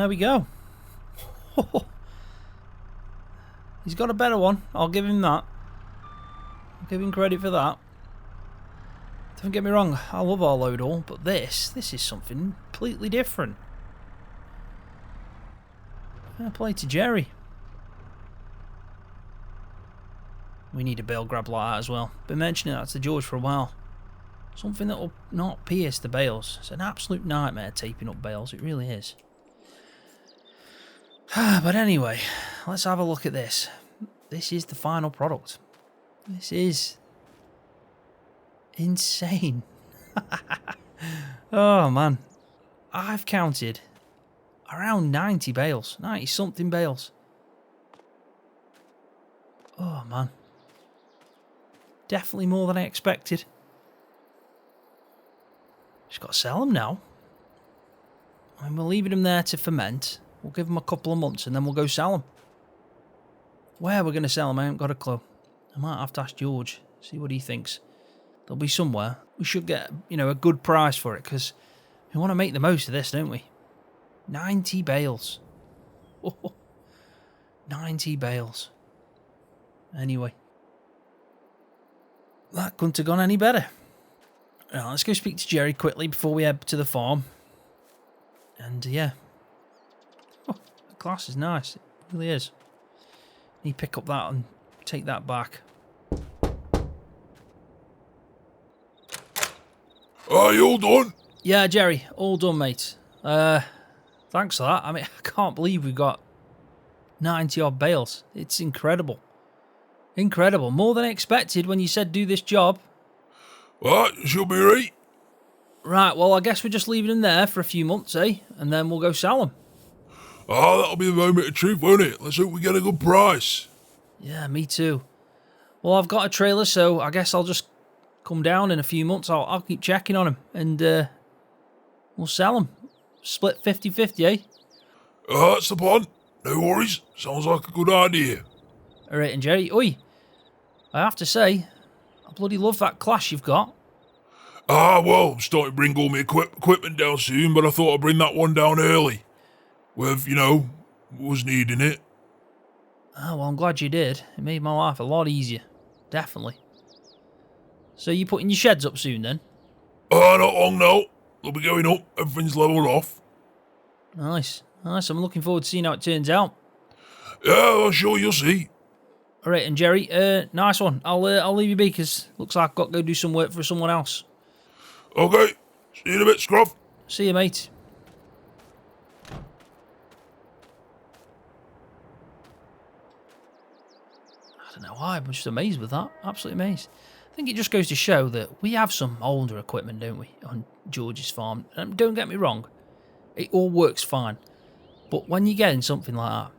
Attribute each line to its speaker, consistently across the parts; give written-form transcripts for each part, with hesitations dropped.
Speaker 1: there we go. He's got a better one. I'll give him that. I'll give him credit for that. Don't get me wrong, I love our load all, but this is something completely different. Fair play to Jerry. We need a bale grab like that as well. Been mentioning that to George for a while. Something that will not pierce the bales. It's an absolute nightmare taping up bales, it really is. But anyway, let's have a look at this. This is the final product. This is insane. Oh man, I've counted around 90 bales, 90 something bales. Oh man, definitely more than I expected. Just got to sell them now. And we're leaving them there to ferment. We'll give them a couple of months and then we'll go sell them. Where we're going to sell them, I haven't got a clue. I might have to ask George, see what he thinks. They'll be somewhere. We should get, a good price for it because we want to make the most of this, don't we? 90 bales. Oh, 90 bales. Anyway. That couldn't have gone any better. Right, let's go speak to Jerry quickly before we head to the farm. And yeah. Oh, the glass is nice. It really is. Need to pick up that and take that back.
Speaker 2: Are you all done?
Speaker 1: Yeah, Jerry, all done, mate. Thanks for that. I mean, I can't believe we've got 90 odd bales. It's incredible. Incredible. More than I expected when you said do this job.
Speaker 2: Right, she'll be right.
Speaker 1: Right, well, I guess we're just leaving them there for a few months, eh? And then we'll go sell them.
Speaker 2: Ah, that'll be the moment of truth, won't it? Let's hope we get a good price.
Speaker 1: Yeah, me too. Well, I've got a trailer, so I guess I'll just come down in a few months. I'll keep checking on them, and we'll sell them. Split 50-50, eh?
Speaker 2: That's the plan. No worries. Sounds like a good idea.
Speaker 1: All right, and Jerry, oi, I have to say, I bloody love that class you've got.
Speaker 2: Ah, well, I'm starting to bring all my equipment down soon, but I thought I'd bring that one down early. With, was needing it.
Speaker 1: Oh, well, I'm glad you did. It made my life a lot easier. Definitely. So you putting your sheds up soon, then?
Speaker 2: Not long now. They'll be going up. Everything's levelled off.
Speaker 1: Nice. Nice. I'm looking forward to seeing how it turns out.
Speaker 2: Yeah, I'm sure you'll see.
Speaker 1: All right, and Jerry, nice one. I'll leave you be, because looks like I've got to go do some work for someone else.
Speaker 2: Okay. See you in a bit, Scroff.
Speaker 1: See you, mate. I don't know why, I'm just amazed with that. Absolutely amazed. I think it just goes to show that we have some older equipment, don't we, on George's farm. And don't get me wrong, it all works fine. But when you're getting something like that,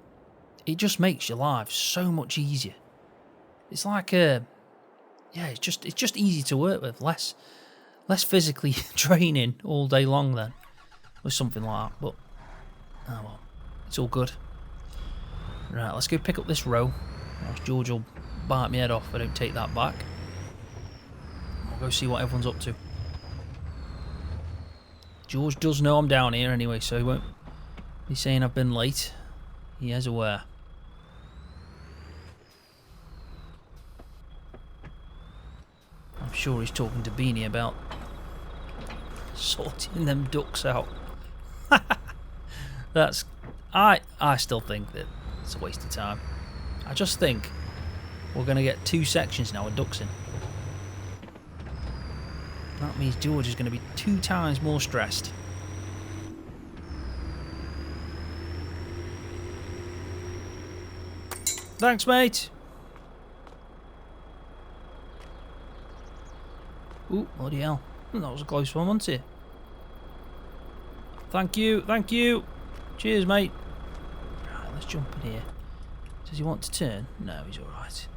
Speaker 1: it just makes your life so much easier. It's like it's just easy to work with. Less physically draining all day long then, with something like that. But oh well, it's all good. Right, let's go pick up this row. Else George will bite my head off if I don't take that back. We'll go see what everyone's up to. George does know I'm down here anyway, so he won't be saying I've been late. He is aware. I'm sure he's talking to Beanie about sorting them ducks out. That's... I still think that it's a waste of time. I just think we're going to get 2 sections now with ducks in. That means George is going to be 2 times more stressed. Thanks, mate. Ooh, bloody hell. That was a close one, wasn't it? Thank you, thank you. Cheers, mate. Right, let's jump in here. Does he want to turn? No, he's alright.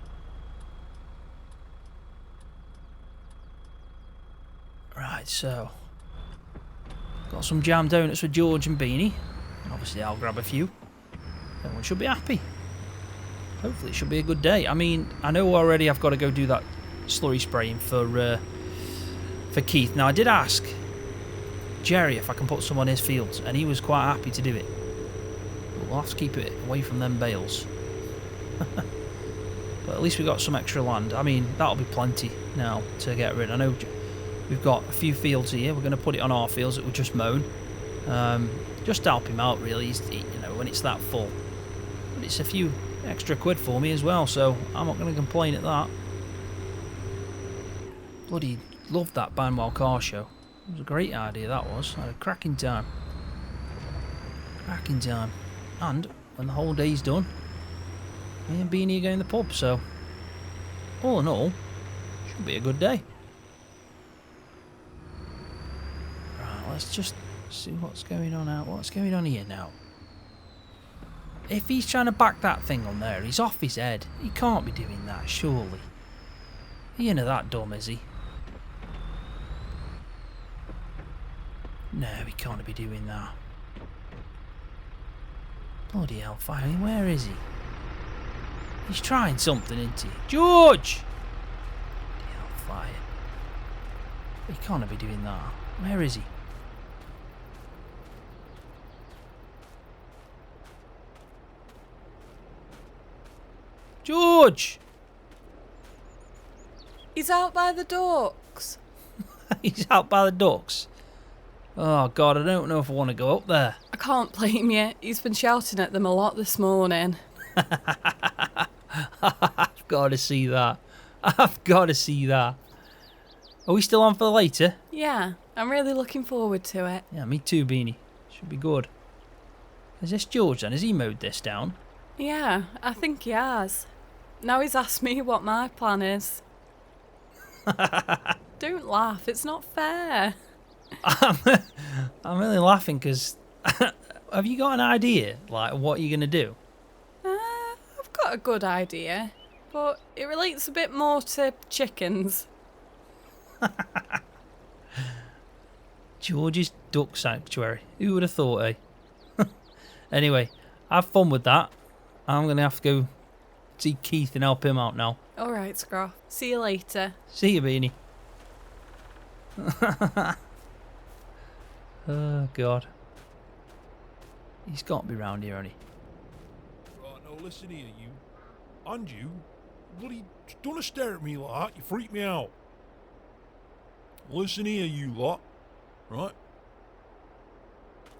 Speaker 1: Right, so got some jam donuts for George and Beanie. Obviously, I'll grab a few. Everyone should be happy. Hopefully, it should be a good day. I mean, I know already I've got to go do that slurry spraying for Keith. Now, I did ask Jerry if I can put some on his fields, and he was quite happy to do it. we'll have to keep it away from them bales. But at least we got some extra land. I mean, that'll be plenty now to get rid. I know we've got a few fields here. We're going to put it on our fields that we just mown. Just to help him out, really, you know, when it's that full. But it's a few extra quid for me as well, so I'm not going to complain at that. Bloody loved that Banwell car show. It was a great idea, that was. I had a cracking time. Cracking time. And when the whole day's done, me and Beanie are going to the pub, so all in all, should be a good day. Right, let's just see what's going on out. What's going on here now? If he's trying to back that thing on there, he's off his head. He can't be doing that, surely. He ain't that dumb, is he? No, he can't be doing that. Bloody hellfire, I mean, where is he? He's trying something, isn't he? George! Bloody hellfire. He can't be doing that. Where is he? George!
Speaker 3: He's out by the docks.
Speaker 1: He's out by the docks. Oh God, I don't know if I want to go up there.
Speaker 3: I can't blame you. He's been shouting at them a lot this morning.
Speaker 1: I've got to see that. I've got to see that. Are we still on for later?
Speaker 3: Yeah, I'm really looking forward to it.
Speaker 1: Yeah, me too, Beanie. Should be good. Is this George then? Has he mowed this down?
Speaker 3: Yeah, I think he has. Now he's asked me what my plan is. Don't laugh, it's not fair.
Speaker 1: I'm really laughing because have you got an idea, like what you're going to do?
Speaker 3: I've got a good idea, but it relates a bit more to chickens.
Speaker 1: George's Duck Sanctuary. Who would have thought, eh? Anyway, have fun with that. I'm going to have to go see Keith and help him out now.
Speaker 3: Alright, Scroff. See you later.
Speaker 1: See you, Beanie. Oh, God. He's got to be round here, hasn't he?
Speaker 2: Right, now listen here, you. And you. Bloody, don't stare at me like that. You freak me out. Listen here, you lot. Right?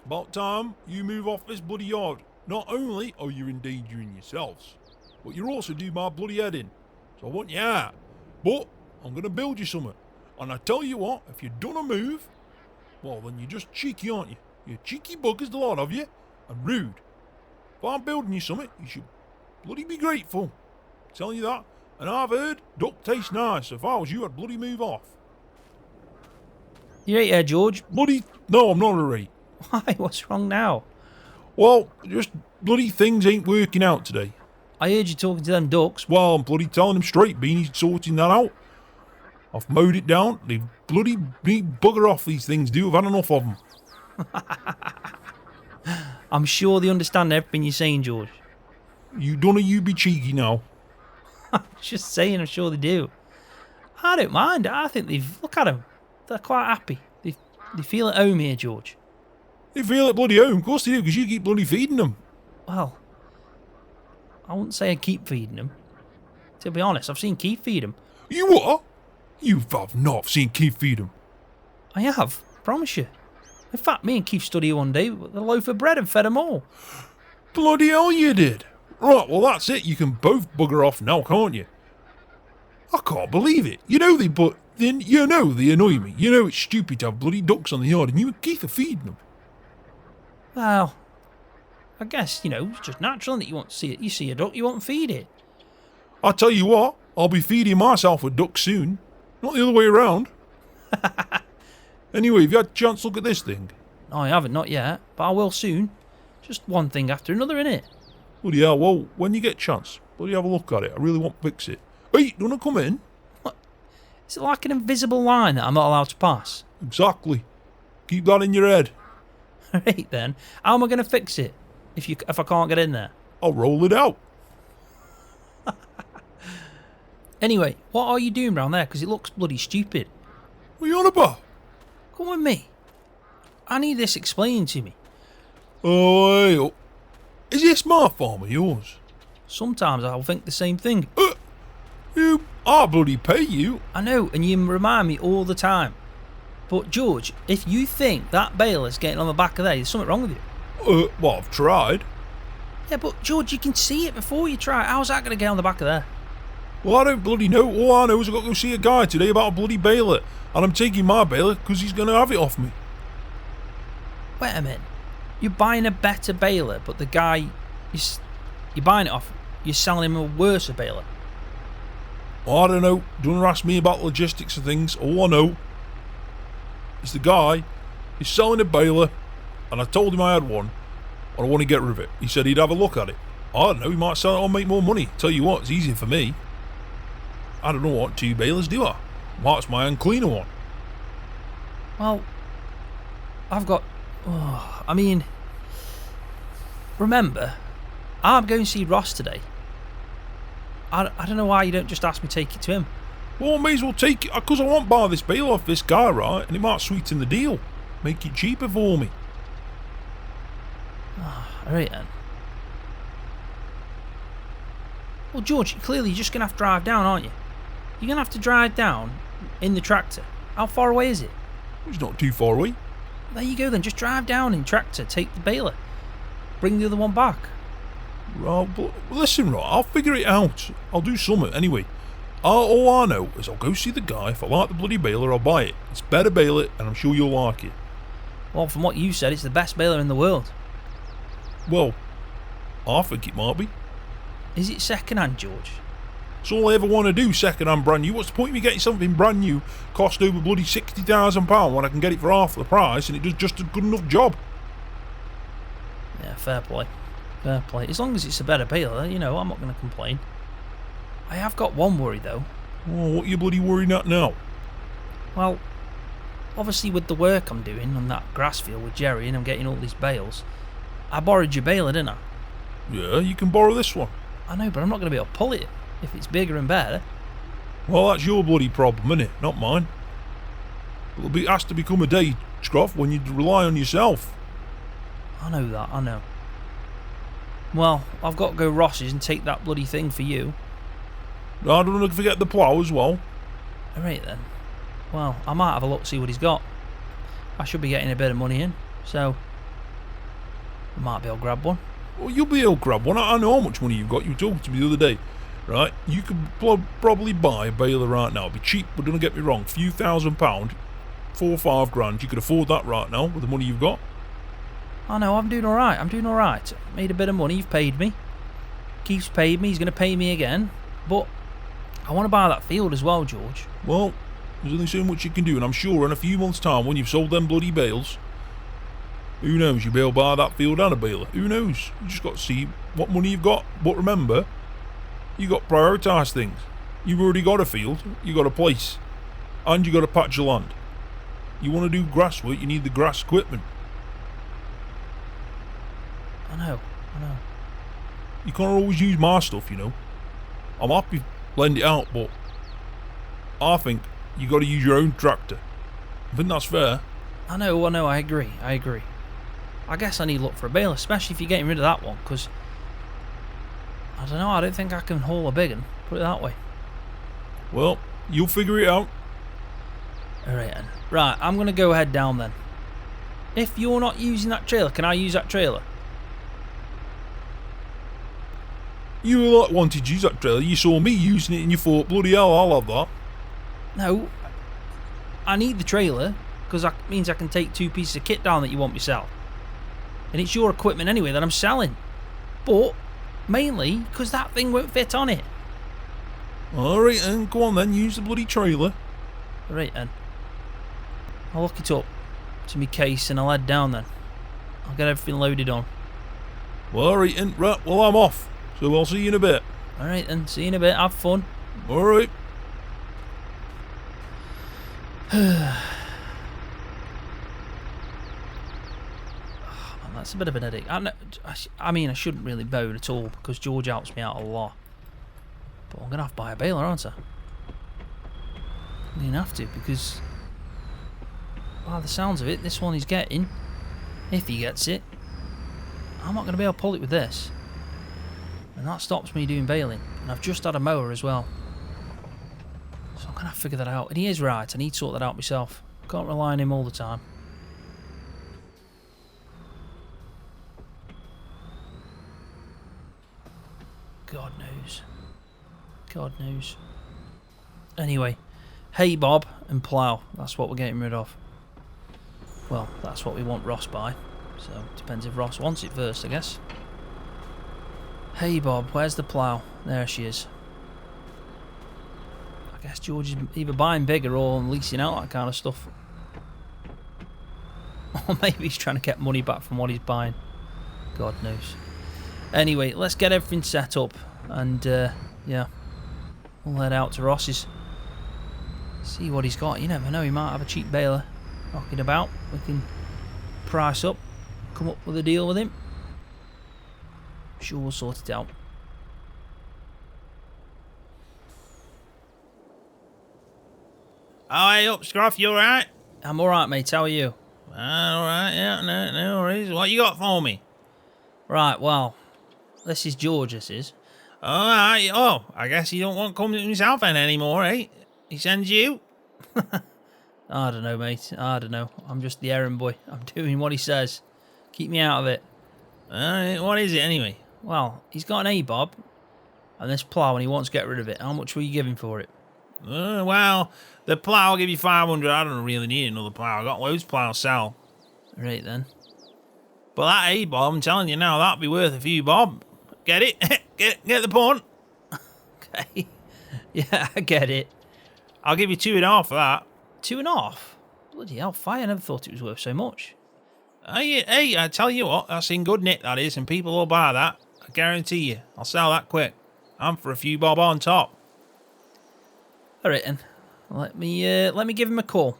Speaker 2: About time you move off this bloody yard. Not only are you endangering yourselves, but you also do my bloody head in. So I want you out. But I'm going to build you something. And I tell you what, if you don't move, well then you're just cheeky, aren't you? You're cheeky buggers, the lot of you. And rude. If I'm building you something, you should bloody be grateful. I'm telling you that. And I've heard duck tastes nice. So if I was you, I'd bloody move off.
Speaker 1: You right there, George?
Speaker 2: Bloody, no, I'm not alright.
Speaker 1: Why? What's wrong now?
Speaker 2: Well, just bloody things ain't working out today.
Speaker 1: I heard you talking to them ducks.
Speaker 2: Well, I'm bloody telling them straight, Beanie's sorting that out. I've mowed it down. They bloody bugger off, these things do. I've had enough of them.
Speaker 1: I'm sure they understand everything you're saying, George.
Speaker 2: You be cheeky now.
Speaker 1: Just saying, I'm sure they do. I don't mind. I think look at them. They're quite happy. They feel at home here, George.
Speaker 2: They feel at bloody home. Of course they do, because you keep bloody feeding them.
Speaker 1: Well, I wouldn't say I keep feeding them. To be honest, I've seen Keith feed them.
Speaker 2: You what? You have not seen Keith feed them.
Speaker 1: I have, promise you. In fact, me and Keith stood here one day with a loaf of bread and fed them all.
Speaker 2: Bloody hell you did. Right, well that's it. You can both bugger off now, can't you? I can't believe it. You know they annoy me. You know it's stupid to have bloody ducks on the yard and you and Keith are feeding them.
Speaker 1: Well, I guess, it's just natural that you want to see it. You see a duck, you want to feed it.
Speaker 2: I tell you what, I'll be feeding myself a duck soon. Not the other way around. Anyway, have you had a chance to look at this thing?
Speaker 1: No, I haven't, not yet, but I will soon. Just one thing after another, innit?
Speaker 2: Bloody hell, well, when you get a chance, bloody have a look at it. I really want to fix it. Hey, do you want to come in?
Speaker 1: What? Is it like an invisible line that I'm not allowed to pass?
Speaker 2: Exactly. Keep that in your head.
Speaker 1: Right then, how am I going to fix it if I can't get in there?
Speaker 2: I'll roll it out.
Speaker 1: Anyway, what are you doing round there? Because it looks bloody stupid.
Speaker 2: What are you on about?
Speaker 1: Come with me. I need this explained to me.
Speaker 2: Oh, hey, Is this my farm or yours?
Speaker 1: Sometimes I'll think the same thing.
Speaker 2: I bloody pay you.
Speaker 1: I know, and you remind me all the time. But George, if you think that bale is getting on the back of there, there's something wrong with you.
Speaker 2: Well, I've tried.
Speaker 1: Yeah, but George, you can see it before you try it. How's that going to get on the back of there?
Speaker 2: Well, I don't bloody know. All I know is I've got to go see a guy today about a bloody baler. And I'm taking my baler because he's going to have it off me.
Speaker 1: Wait a minute. You're buying a better baler, but the guy you're buying it off, you're selling him a worse baler.
Speaker 2: I don't know. Don't ask me about logistics and things. All I know is the guy is selling a baler, and I told him I had one, and I want to get rid of it. He said he'd have a look at it. I don't know. He might sell it and make more money. Tell you what, it's easier for me. I don't know what 2 balers do I? Mark's my own cleaner one.
Speaker 1: Well, I've got... I mean... Remember, I'm going to see Ross today. I don't know why you don't just ask me to take it to him.
Speaker 2: Well, I may as well take it, because I want to buy this baler off this guy, right? And it might sweeten the deal. Make it cheaper for me.
Speaker 1: Alright then. Well, George, clearly you're just going to have to drive down, aren't you? You're going to have to drive down in the tractor. How far away is it?
Speaker 2: It's not too far away.
Speaker 1: There you go then, just drive down in tractor, take the baler. Bring the other one back.
Speaker 2: Right, but listen, right, I'll figure it out. I'll do something anyway. All I know is I'll go see the guy. If I like the bloody baler, I'll buy it. It's better baler, and I'm sure you'll like it.
Speaker 1: Well, from what you said, it's the best baler in the world.
Speaker 2: Well, I think it might be.
Speaker 1: Is it second-hand, George?
Speaker 2: That's all I ever want to do, second-hand brand new. What's the point of me getting something brand new, cost over bloody £60,000 when I can get it for half the price and it does just a good enough job?
Speaker 1: Yeah, fair play. Fair play. As long as it's a better baler, you know, I'm not going to complain. I have got one worry, though.
Speaker 2: Oh, what are you bloody worrying at now?
Speaker 1: Well, obviously with the work I'm doing on that grass field with Jerry and I'm getting all these bales, I borrowed your baler, didn't I?
Speaker 2: Yeah, you can borrow this one.
Speaker 1: I know, but I'm not going to be able to pull it if it's bigger and better.
Speaker 2: Well, that's your bloody problem, innit? Not mine. It has to become a day, Scroff, when you rely on yourself.
Speaker 1: I know that, I know. Well, I've got to go Ross's and take that bloody thing for you.
Speaker 2: I don't want to forget the plough as well.
Speaker 1: Alright then. Well, I might have a look, see what he's got. I should be getting a bit of money in, so I might be able to grab one.
Speaker 2: Well, you'll be able to grab one. I know how much money you've got. You were talking to me the other day. Right? You could probably buy a baler right now. It'd be cheap, but don't get me wrong. Few £1,000, 4 or 5 grand. You could afford that right now with the money you've got.
Speaker 1: I know, I'm doing alright. I'm doing alright. Made a bit of money, you've paid me. Keith's paid me, he's going to pay me again. But I want to buy that field as well, George.
Speaker 2: Well, there's only so much you can do, and I'm sure in a few months' time, when you've sold them bloody bales, who knows, you'll be able to buy that field and a baler. Who knows? You just got to see what money you've got. But remember, you got to prioritise things. You've already got a field, you got a place, and you got a patch of land. You want to do grass work, you need the grass equipment.
Speaker 1: I know.
Speaker 2: You can't always use my stuff, you know. I'm happy to lend it out, but I think you got to use your own tractor. I think that's fair.
Speaker 1: I know, I agree. I guess I need to look for a baler, especially if you're getting rid of that one, because I don't know, I don't think I can haul a big one, put it that way.
Speaker 2: Well, you'll figure it out.
Speaker 1: Alright then. Right, I'm going to go ahead down then. If you're not using that trailer, can I use that trailer?
Speaker 2: You wanted to use that trailer, you saw me using it and you thought, bloody hell, I'll have that.
Speaker 1: No, I need the trailer, because that means I can take 2 pieces of kit down that you want me to sell. And it's your equipment anyway that I'm selling. But, mainly, because that thing won't fit on it.
Speaker 2: Alright then, go on then, use the bloody trailer.
Speaker 1: Right then. I'll look it up to my case and I'll head down then. I'll get everything loaded on.
Speaker 2: Well, alright then, right, well I'm off. So I'll see you in a bit.
Speaker 1: Alright then, see you in a bit, have fun.
Speaker 2: Alright.
Speaker 1: That's a bit of an headache. I mean, I shouldn't really bone at all because George helps me out a lot. But I'm going to have to buy a baler, aren't I? I'm going to have to because, by the sounds of it, this one he's getting, if he gets it, I'm not going to be able to pull it with this. And that stops me doing baling. And I've just had a mower as well. So I'm going to have to figure that out. And he is right. I need to sort that out myself. Can't rely on him all the time. God knows. God knows. Anyway. Hay bob and plough. That's what we're getting rid of. Well, that's what we want Ross by. So, depends if Ross wants it first, I guess. Hey Bob, where's the plough? There she is. I guess George is either buying bigger or leasing out that kind of stuff. Or maybe he's trying to get money back from what he's buying. God knows. Anyway, let's get everything set up. And, yeah. We'll head out to Ross's. See what he's got. You never know, he might have a cheap baler knocking about. We can price up. Come up with a deal with him. Sure, we'll sort it out.
Speaker 4: Oh, hey up, Scroff, you alright?
Speaker 1: I'm alright, mate. How are you?
Speaker 4: Alright, yeah, no worries. What you got for me?
Speaker 1: Right, well, this is George, this is.
Speaker 4: Alright, oh, I guess he don't want to come to himself then anymore, eh? He sends you?
Speaker 1: I don't know, mate. I don't know. I'm just the errand boy. I'm doing what he says. Keep me out of it.
Speaker 4: Alright, what is it anyway?
Speaker 1: Well, he's got an A-bob and this plough and he wants to get rid of it. How much were you giving for it?
Speaker 4: Well, the plough will give you 500. I don't really need another plough. I got loads of plough to sell.
Speaker 1: Right then.
Speaker 4: But that A-bob, I'm telling you now, that'll be worth a few bob. Get it? get the pun?
Speaker 1: Okay. Yeah, I get it.
Speaker 4: I'll give you 2.5 for that.
Speaker 1: 2.5? Bloody hell, I never thought it was worth so much.
Speaker 4: Hey, I tell you what, that's in good nick, that is, and people will buy that. I guarantee you. I'll sell that quick. I'm for a few bob on top.
Speaker 1: Alright then. Let me give him a call.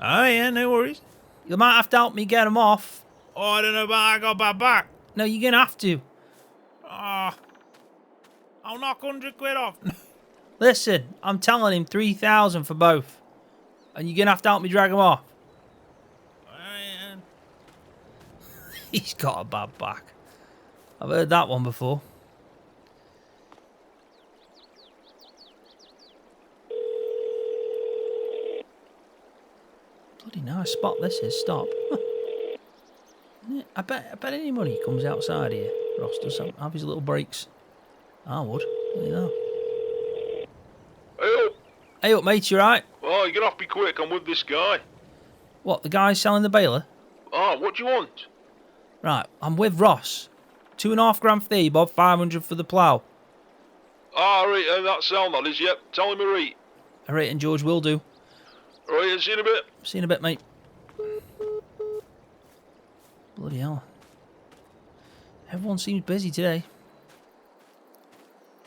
Speaker 4: Oh, yeah, no worries.
Speaker 1: You might have to help me get him off.
Speaker 4: Oh, I don't know about that. I got bad back.
Speaker 1: No, you're going to have to.
Speaker 4: Ah, I'll knock 100 quid off.
Speaker 1: Listen, I'm telling him 3,000 for both. And you're going to have to help me drag him off. He's got a bad back. I've heard that one before. Bloody nice spot this is. Stop. I bet anybody comes outside here. Ross does have his little breaks. I would. You know.
Speaker 2: Hey up!
Speaker 1: Hey up, mate. You right?
Speaker 2: Oh, you're gonna have to be quick. I'm with this guy.
Speaker 1: What? The guy selling the baler?
Speaker 2: Ah, what do you want?
Speaker 1: Right. I'm with Ross. 2.5 grand for the A-bob, 500 for the plough.
Speaker 2: Ah, right, that sound that is, yep. Tell him a rate.
Speaker 1: All right, and George will do.
Speaker 2: Right, see you in a bit.
Speaker 1: See you in a bit, mate. Bloody hell. Everyone seems busy today.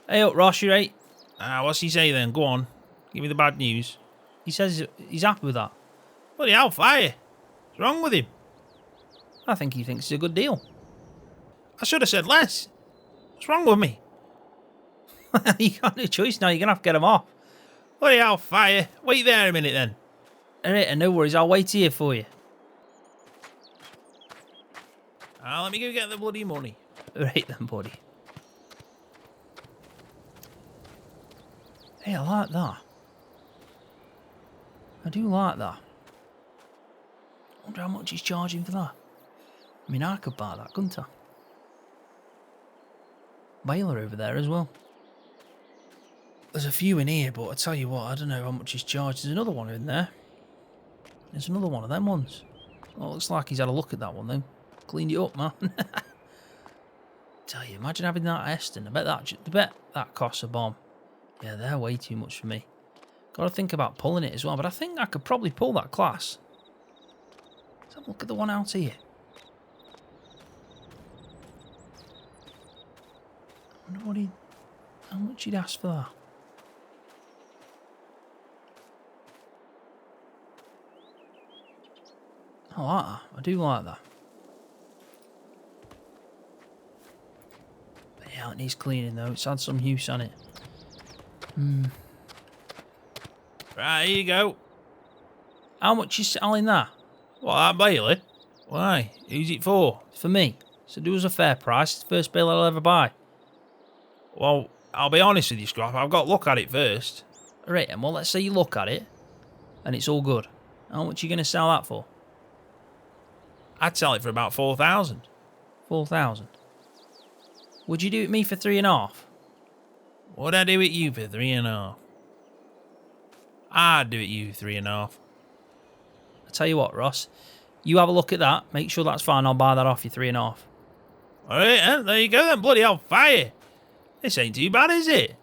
Speaker 1: Hey up, Ross, you right?
Speaker 4: What's he say then? Go on. Give me the bad news.
Speaker 1: He says he's happy with that.
Speaker 4: Bloody hell, fire. What's wrong with him?
Speaker 1: I think he thinks it's a good deal.
Speaker 4: I should have said less. What's wrong with me?
Speaker 1: You got no choice now, you're going to have to get him off.
Speaker 4: Bloody hell, fire. Wait there a minute then.
Speaker 1: Alright, and no worries, I'll wait here for you.
Speaker 4: Let me go get the bloody money.
Speaker 1: Right then, buddy. Hey, I like that. I do like that. I wonder how much he's charging for that. I mean, I could buy that, couldn't I? Baler over there as well. There's a few in here, but I tell you what, I don't know how much he's charged. There's another one in there. There's another one of them ones. Oh, looks like he's had a look at that one then. Cleaned it up, man. Tell you, imagine having that Eston. I bet that costs a bomb. Yeah, they're way too much for me. Got to think about pulling it as well, but I think I could probably pull that class. Let's have a look at the one out here. I wonder how much he'd ask for that. I like that. I do like that. But yeah, it needs cleaning though. It's had some use on it.
Speaker 4: Right, here you go.
Speaker 1: How much you selling that?
Speaker 4: What, that Bailey? Why? Who's it for?
Speaker 1: For me. So do us a fair price. It's the first bale I'll ever buy.
Speaker 4: Well, I'll be honest with you, Scroff. I've got to look at it first.
Speaker 1: Right, and well, let's say you look at it, and it's all good. How much are you going to sell that for?
Speaker 4: I'd sell it for about 4,000.
Speaker 1: 4,000. Would you do it me for 3.5?
Speaker 4: Would I do it you for 3.5? I'd do it you 3.5.
Speaker 1: I tell you what, Ross. You have a look at that. Make sure that's fine. I'll buy that off you 3.5.
Speaker 4: Alright, there you go then. Bloody hell, fire. This ain't too bad, is it?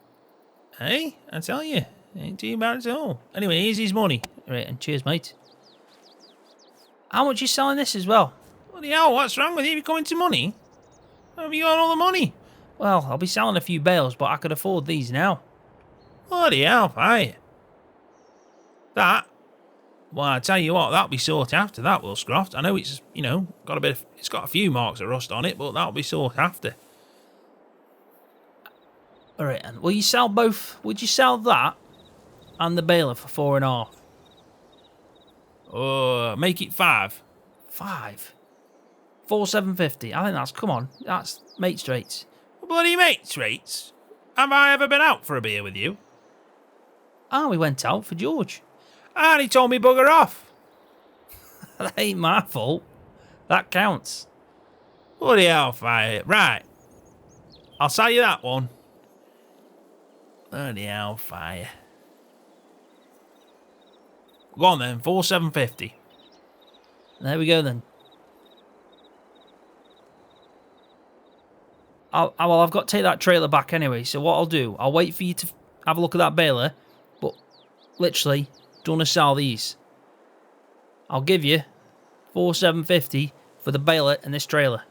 Speaker 4: Hey, I tell you. Ain't too bad at all. Anyway, here's his money.
Speaker 1: Right, and cheers, mate. How much are you selling this as well?
Speaker 4: Bloody hell, what's wrong with you? You coming to money? How have you got all the money?
Speaker 1: Well, I'll be selling a few bales, but I could afford these now.
Speaker 4: Bloody hell, fire. That? Well, I tell you what, that'll be sought after, that will, Scroft. I know it's, you know, got a bit of, it's got a few marks of rust on it, but that'll be sought after.
Speaker 1: Alright, and will you sell both? Would you sell that and the baler for 4.5?
Speaker 4: Make it 5.
Speaker 1: 5? 4,750. I think that's, come on, that's mates rates.
Speaker 4: Bloody mates rates. Have I ever been out for a beer with you?
Speaker 1: Ah, we went out for George.
Speaker 4: And he told me bugger off.
Speaker 1: That ain't my fault. That counts.
Speaker 4: Bloody hell, fire. Right. I'll sell you that one. Bloody hell, fire. Go on then, 4,750.
Speaker 1: There we go then. Well, I've got to take that trailer back anyway, so what I'll do, I'll wait for you to have a look at that baler, but literally, don't want to sell these. I'll give you 4,750 for the baler and this trailer.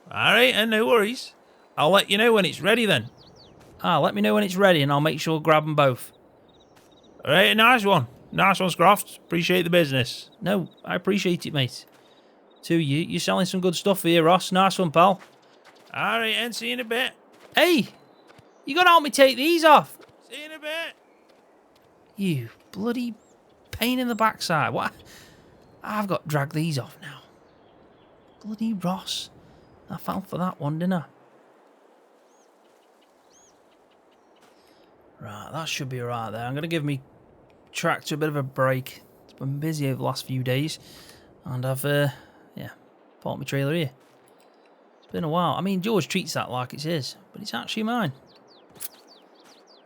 Speaker 4: Alright, and no worries. I'll let you know when it's ready then.
Speaker 1: Let me know when it's ready and I'll make sure to grab them both.
Speaker 4: Alright, nice one. Nice one, Scroft. Appreciate the business.
Speaker 1: No, I appreciate it, mate. To you, you're selling some good stuff here, Ross. Nice one, pal.
Speaker 4: Alright, and see you in a bit.
Speaker 1: Hey, you got to help me take these off.
Speaker 4: See you in a bit.
Speaker 1: You bloody pain in the backside. What? I've got to drag these off now. Bloody Ross. I fell for that one, didn't I? Right, that should be alright there. I'm going to give me tractor a bit of a break. It's been busy over the last few days. And I've, parked my trailer here. It's been a while. I mean, George treats that like it's his, but it's actually mine.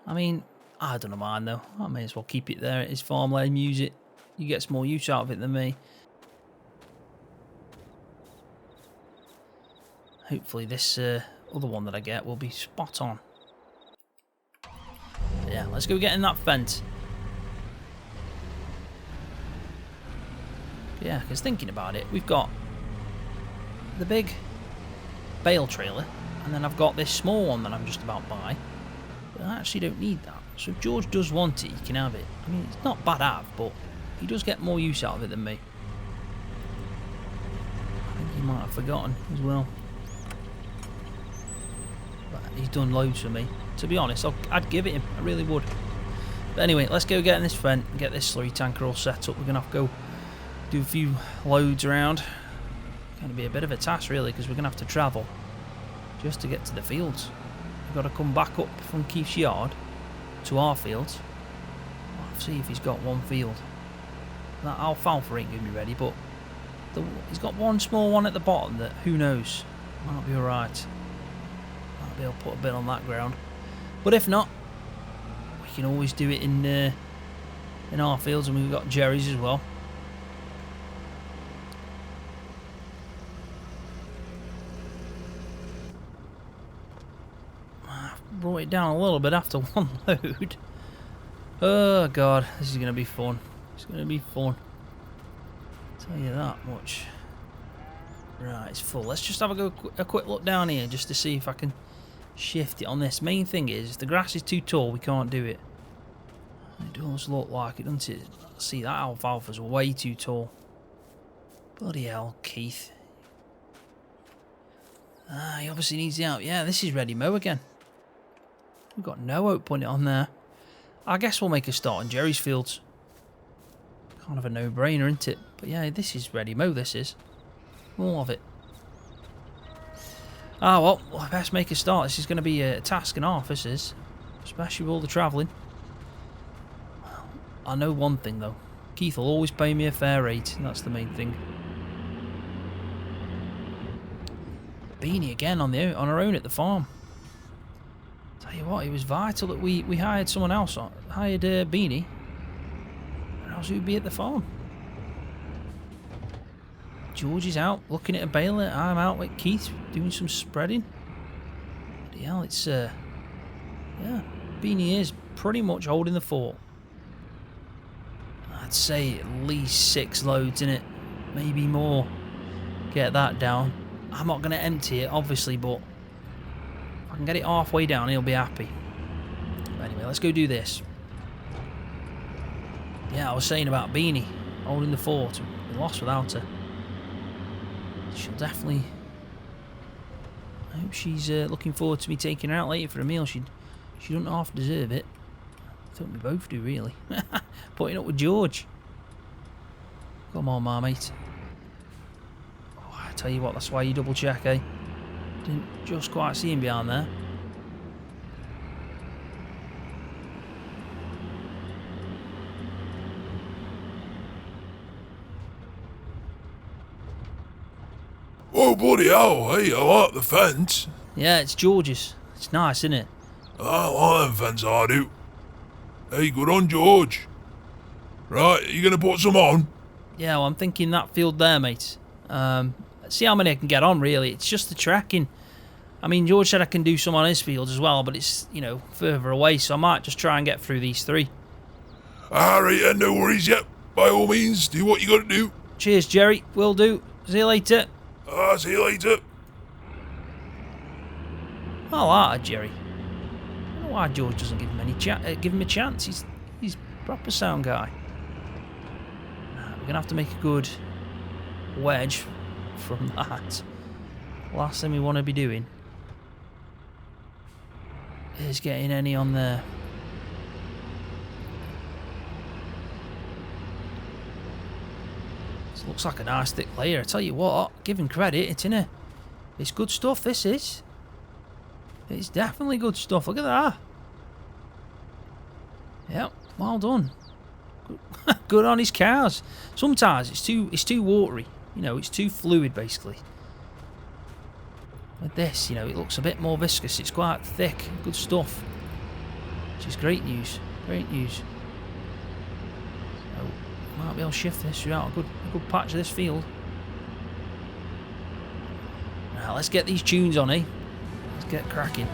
Speaker 1: I mean, I don't mind though. I may as well keep it there. It's farmland, use it. You get more use out of it than me. Hopefully this other one that I get will be spot on. But yeah, let's go get in that fence. Yeah, because thinking about it, we've got the big bale trailer, and then I've got this small one that I'm just about to buy. But I actually don't need that. So if George does want it, he can have it. I mean, it's not bad to have, but he does get more use out of it than me. I think he might have forgotten as well. But he's done loads for me. To be honest, I'd give it him. I really would. But anyway, let's go get in this vent and get this slurry tanker all set up. We're going to have to go do a few loads around. It's going to be a bit of a task really, because we're going to have to travel just to get to the fields. We've got to come back up from Keith's yard to our fields. I'll see if he's got one field. That alfalfa ain't going to be ready, but he's got one small one at the bottom that, who knows, might be alright. Might be able to put a bit on that ground. But if not, we can always do it in our fields, and we've got Jerry's as well. Brought it down a little bit after one load. Oh god, this is going to be fun. It's going to be fun. I'll tell you that much. Right, it's full. Let's just have a quick look down here just to see if I can shift it on this. Main thing is, if the grass is too tall, we can't do it. It does look like it, doesn't it? See, that alfalfa's way too tall. Bloody hell, Keith. He obviously needs the out. Yeah, this is ready mow again. We've got no hope putting it on there. I guess we'll make a start on Jerry's fields. Kind of a no-brainer, isn't it? But yeah, this is ready mow, this is. All of it. Ah, well, I best make a start. This is going to be a task and a half, this is. Especially with all the travelling. I know one thing, though. Keith will always pay me a fair rate, and that's the main thing. Beanie again on her own at the farm. Tell you what, it was vital that we hired someone else on. Hired Beanie. And else who'd be at the farm? George is out looking at a baler. I'm out with Keith doing some spreading. Bloody hell, it's yeah, Beanie is pretty much holding the fort. I'd say at least 6 loads in it, maybe more. Get that down. I'm not going to empty it, obviously, but if I can get it halfway down, he'll be happy. But anyway, let's go do this. Yeah, I was saying about Beanie holding the fort. We lost without her. She'll definitely... I hope she's looking forward to me taking her out later for a meal. She doesn't half deserve it. I think we both do, really. Putting up with George. Come on, Marmite. Oh, I tell you what, that's why you double check, eh? Didn't just quite see him behind there.
Speaker 2: Oh, bloody hell, hey, I like the fence.
Speaker 1: Yeah, it's George's. It's nice, isn't it?
Speaker 2: I like them fence, I do. Hey, good on, George. Right, you gonna put some on?
Speaker 1: Yeah, well, I'm thinking that field there, mate. See how many I can get on, really. It's just the tracking. I mean, George said I can do some on his field as well, but it's, you know, further away, so I might just try and get through these 3.
Speaker 2: Alright, yeah, no worries yet. By all means, do what you gotta do.
Speaker 1: Cheers, Jerry. Will do. See you later.
Speaker 2: See you later.
Speaker 1: I like her, Jerry. I don't know why George doesn't give him a chance. He's a proper sound guy. We're gonna have to make a good wedge from that. Last thing we want to be doing is getting any on there. This looks like a nice thick layer. I tell you what, give him credit, it's good stuff, this is. It's definitely good stuff. Look at that. Yep, well done. Good on his cars. Sometimes it's too watery. You know, it's too fluid basically. With this, you know, it looks a bit more viscous. It's quite thick. Good stuff. Which is great news. Great news. So, might be able to shift this throughout a good patch of this field. Now let's get these tunes on, eh? Let's get cracking.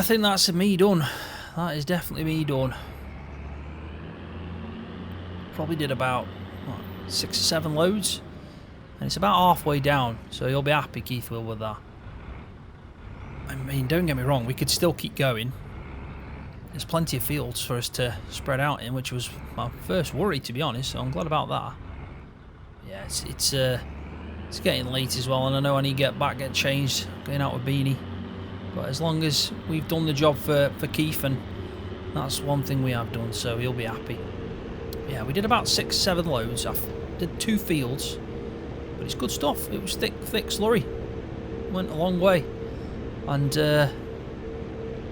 Speaker 1: I think that's me done. That is definitely me done. Probably did about, what, 6 or 7 loads. And it's about halfway down, so you'll be happy, Keith will, with that. I mean, don't get me wrong, we could still keep going. There's plenty of fields for us to spread out in, which was my first worry, to be honest, so I'm glad about that. Yeah, it's getting late as well, and I know I need to get changed, going out with Beanie. But as long as we've done the job for Keith, and that's one thing we have done, so he'll be happy. Yeah, we did about 6, 7 loads. I did 2 fields, but it's good stuff. It was thick slurry. Went a long way. And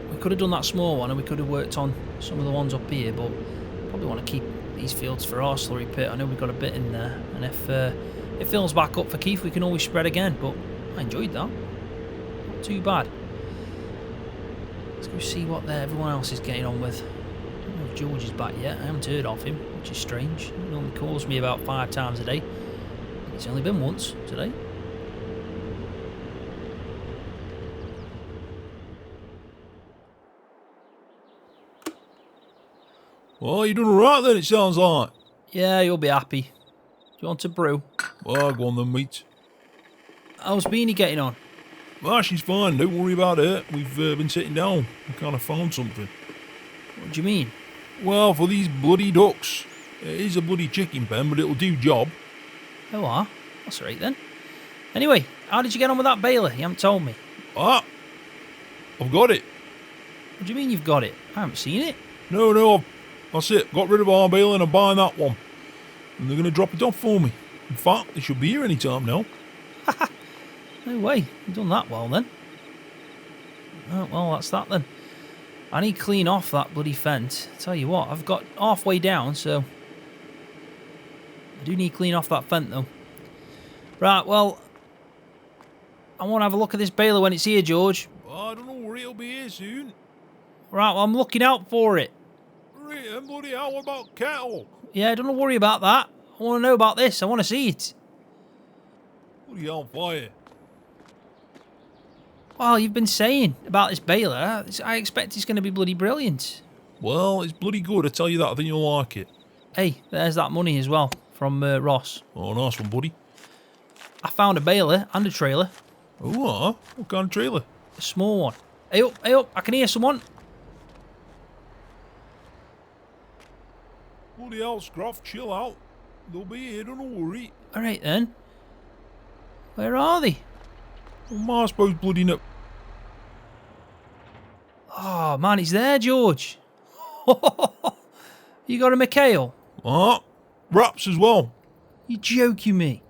Speaker 1: we could have done that small one, and we could have worked on some of the ones up here, but probably want to keep these fields for our slurry pit. I know we've got a bit in there, and if it fills back up for Keith, we can always spread again, but I enjoyed that. Not too bad. Let's go see what everyone else is getting on with. I don't know if George is back yet. I haven't heard of him, which is strange. He normally calls me about 5 times a day. It's only been once today.
Speaker 2: Well, you done alright then, it sounds like.
Speaker 1: Yeah, you'll be happy. Do you want a brew?
Speaker 2: Well, go on then, mate.
Speaker 1: How's Beanie getting on?
Speaker 2: Well, she's fine, don't worry about her. We've been sitting down. We kind of found something.
Speaker 1: What do you mean?
Speaker 2: Well, for these bloody ducks. It is a bloody chicken pen, but it'll do job.
Speaker 1: Oh, that's right then. Anyway, how did you get on with that baler? You haven't told me.
Speaker 2: Ah, I've got it.
Speaker 1: What do you mean you've got it? I haven't seen it.
Speaker 2: No, that's it. Got rid of our bale and I'm buying that one. And they're going to drop it off for me. In fact, they should be here any time now.
Speaker 1: No way. You've done that well then. Oh, well, that's that then. I need to clean off that bloody fence. Tell you what, I've got halfway down, so I do need to clean off that fence though. Right, well, I want to have a look at this baler when it's here, George.
Speaker 2: I don't know where it'll be here soon.
Speaker 1: Right, well, I'm looking out for it.
Speaker 2: Right, and bloody hell, what about kettle?
Speaker 1: Yeah, don't worry about that. I want to know about this. I want to see it.
Speaker 2: Bloody hell, fire.
Speaker 1: Well, you've been saying about this baler. I expect it's going to be bloody brilliant.
Speaker 2: Well, it's bloody good, I tell you that. I think you'll like it.
Speaker 1: Hey, there's that money as well from Ross.
Speaker 2: Oh, nice one, buddy.
Speaker 1: I found a baler and a trailer.
Speaker 2: Oh, what kind of trailer?
Speaker 1: A small one. Hey up, I can hear someone.
Speaker 2: Bloody hell, Scroft, chill out. They'll be here, don't worry.
Speaker 1: Alright then. Where are they?
Speaker 2: Well, I suppose bloody no.
Speaker 1: Oh man, it's there, George. You got a McHale?
Speaker 2: What? Wraps as well.
Speaker 1: You joking me?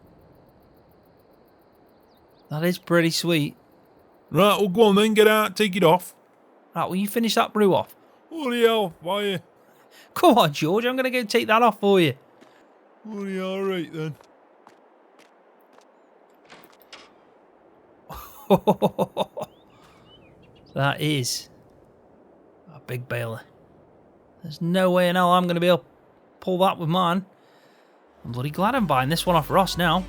Speaker 1: That is pretty sweet.
Speaker 2: Right, well, go on then, get out, take it off.
Speaker 1: Right, will you finish that brew off?
Speaker 2: Bloody hell, fire.
Speaker 1: Come on, George, I'm going to go take that off for you.
Speaker 2: Bloody hell, right then.
Speaker 1: That is a big baler. There's no way in hell I'm going to be able to pull that with mine. I'm bloody glad I'm buying this one off Ross now.